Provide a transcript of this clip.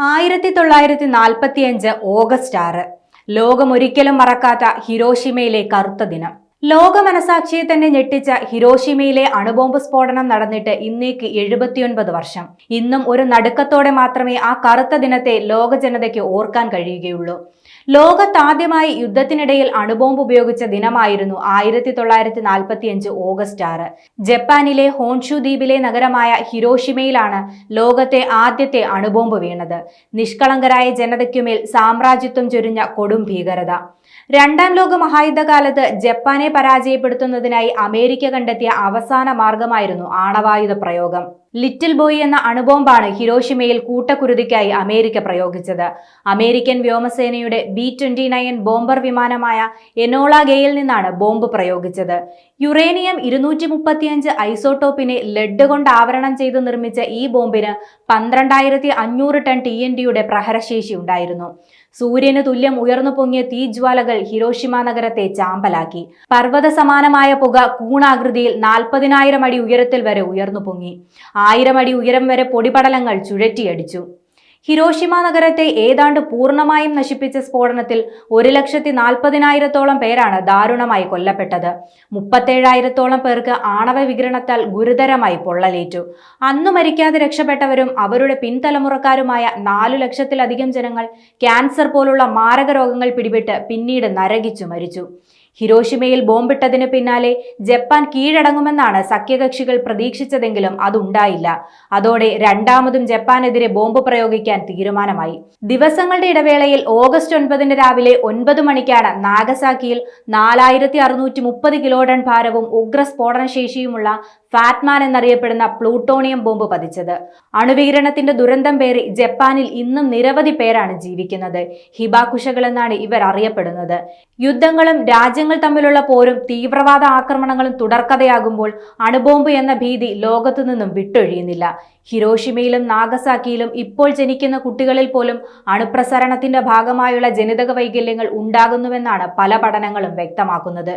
1945 August 6 ലോകമൊരിക്കലും മറക്കാത്ത ഹിരോഷിമയിലെ കറുത്ത ദിനം. ലോക മനസാക്ഷിയെ തന്നെ ഞെട്ടിച്ച ഹിരോഷിമയിലെ അണുബോംബ് സ്ഫോടനം നടന്നിട്ട് ഇന്നേക്ക് 79 വർഷം. ഇന്നും ഒരു നടുക്കത്തോടെ മാത്രമേ ആ കറുത്ത ദിനത്തെ ലോക ജനതയ്ക്ക് ഓർക്കാൻ കഴിയുകയുള്ളൂ. ലോകത്താദ്യമായി യുദ്ധത്തിനിടയിൽ അണുബോംബ് ഉപയോഗിച്ച ദിനമായിരുന്നു 1945 ഓഗസ്റ്റ് 6. ജപ്പാനിലെ ഹോൺഷു ദ്വീപിലെ നഗരമായ ഹിരോഷിമയിലാണ് ലോകത്തെ ആദ്യത്തെ അണുബോംബ് വീണത്. നിഷ്കളങ്കരായ ജനതയ്ക്കുമേൽ സാമ്രാജ്യത്വം ചൊരിഞ്ഞ കൊടും ഭീകരത. രണ്ടാം ലോക മഹായുദ്ധകാലത്ത് ജപ്പാനെ പരാജയപ്പെടുത്തുന്നതിനായി അമേരിക്ക കണ്ടെത്തിയ അവസാന മാർഗമായിരുന്നു ആണവായുധ പ്രയോഗം. ലിറ്റിൽ ബോയ് എന്ന അണുബോംബാണ് ഹിരോഷിമയിൽ കൂട്ടക്കുരുതിക്കായി അമേരിക്ക പ്രയോഗിച്ചത്. അമേരിക്കൻ വ്യോമസേനയുടെ B-29 ബോംബർ വിമാനമായ എനോള ഗേയിൽ നിന്നാണ് ബോംബ് പ്രയോഗിച്ചത്. യുറേനിയം 235 ഐസോട്ടോപ്പിനെ ലെഡ് കൊണ്ട് ആവരണം ചെയ്ത് നിർമ്മിച്ച ഈ ബോംബിന് 12,500 ടൺ TNTയുടെ പ്രഹരശേഷി ഉണ്ടായിരുന്നു. സൂര്യന് തുല്യം ഉയർന്നു പൊങ്ങിയ തീജ്വാലകൾ ഹിരോഷിമ നഗരത്തെ ചാമ്പലാക്കി. പർവ്വത സമാനമായ പുക കൂണാകൃതിയിൽ 40,000 അടി ഉയരത്തിൽ വരെ ഉയർന്നു പൊങ്ങി. 1000 അടി ഉയരം വരെ പൊടിപടലങ്ങൾ ചുഴറ്റിയടിച്ചു. ഹിരോഷിമ നഗരത്തെ ഏതാണ്ട് പൂർണ്ണമായും നശിപ്പിച്ച സ്ഫോടനത്തിൽ 1,40,000-ഓളം പേരാണ് ദാരുണമായി കൊല്ലപ്പെട്ടത്. 37,000-ഓളം പേർക്ക് ആണവ വികിരണത്താൽ ഗുരുതരമായി പൊള്ളലേറ്റു. അന്നു മരിക്കാതെ രക്ഷപ്പെട്ടവരും അവരുടെ പിൻതലമുറക്കാരുമായ 4 ലക്ഷത്തിലധികം ജനങ്ങൾ ക്യാൻസർ പോലുള്ള മാരക രോഗങ്ങൾ പിടിപെട്ട് പിന്നീട് നരകിച്ചു മരിച്ചു. ഹിരോഷിമയിൽ ബോംബിട്ടതിന് പിന്നാലെ ജപ്പാൻ കീഴടങ്ങുമെന്നാണ് സഖ്യകക്ഷികൾ പ്രതീക്ഷിച്ചതെങ്കിലും അതുണ്ടായില്ല. അതോടെ രണ്ടാമതും ജപ്പാനെതിരെ ബോംബ് പ്രയോഗിക്കാൻ തീരുമാനമായി. ദിവസങ്ങളുടെ ഇടവേളയിൽ ഓഗസ്റ്റ് 9 രാവിലെ 9 മണിക്കാണ് നാഗസാക്കിയിൽ 4,630 കിലോ ടൺ ഭാരവും ഉഗ്ര സ്ഫോടനശേഷിയുമുള്ള ഫാറ്റ്മാൻ എന്നറിയപ്പെടുന്ന പ്ലൂട്ടോണിയം ബോംബ് പതിച്ചത്. അണുവികിരണത്തിന്റെ ദുരന്തം പേറി ജപ്പാനിൽ ഇന്നും നിരവധി പേരാണ് ജീവിക്കുന്നത്. ഹിബാകുഷകൾ എന്നാണ് ഇവർ അറിയപ്പെടുന്നത്. യുദ്ധങ്ങളും രാജ്യങ്ങൾ തമ്മിലുള്ള പോരും തീവ്രവാദ ആക്രമണങ്ങളും തുടർക്കഥയാകുമ്പോൾ അണുബോംബ് എന്ന ഭീതി ലോകത്തു നിന്നും വിട്ടൊഴിയുന്നില്ല. ഹിരോഷിമയിലും നാഗസാക്കിയിലും ഇപ്പോൾ ജനിക്കുന്ന കുട്ടികളിൽ പോലും അണുപ്രസരണത്തിന്റെ ഭാഗമായുള്ള ജനിതക വൈകല്യങ്ങൾ ഉണ്ടാകുന്നുവെന്നാണ് പല പഠനങ്ങളും വ്യക്തമാക്കുന്നത്.